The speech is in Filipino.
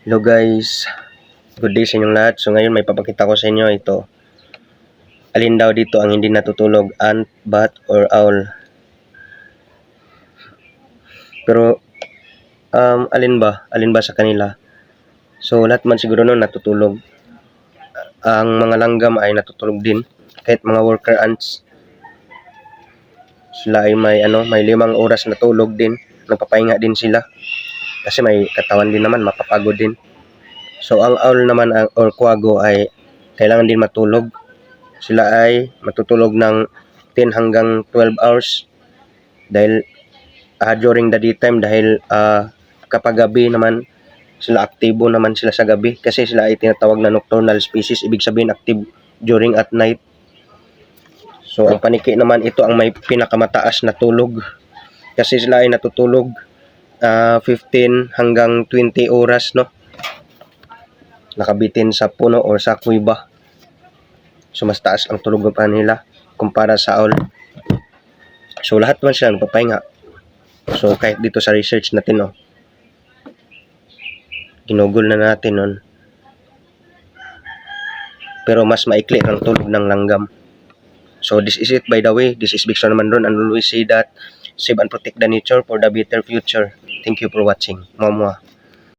Hello guys, good day sa inyong lahat. So ngayon may papakita ko sa inyo ito. Alin daw dito ang hindi natutulog, ant, bat, or owl? Pero alin ba? Alin ba sa kanila? So lahat man siguro nun natutulog. Ang mga langgam ay natutulog din. Kahit mga worker ants, sila ay may 5 oras na tulog din. Nagpapahinga din sila. Kasi may katawan din naman, mapapagod din. So ang owl naman or kwago ay kailangan din matulog. Sila ay matutulog ng 10 hanggang 12 hours dahil during the daytime, dahil kapag gabi naman sila, aktibo naman sila sa gabi kasi sila ay tinatawag na nocturnal species, ibig sabihin active during at night. So ang paniki naman, ito ang may pinakamataas na tulog kasi sila ay natutulog 15 hanggang 20 oras, no? Nakabitin sa puno or sa kuweba. So mas taas ang tulog pa nila kumpara sa owl. So lahat man sila nagpapahinga. So kahit dito sa research natin, ginugol na natin nun. Pero mas maikli ang tulog ng langgam. So this is it, by the way. This is Victor Mandron, and always say that save and protect the nature for the better future. Thank you for watching. Mwah mwah.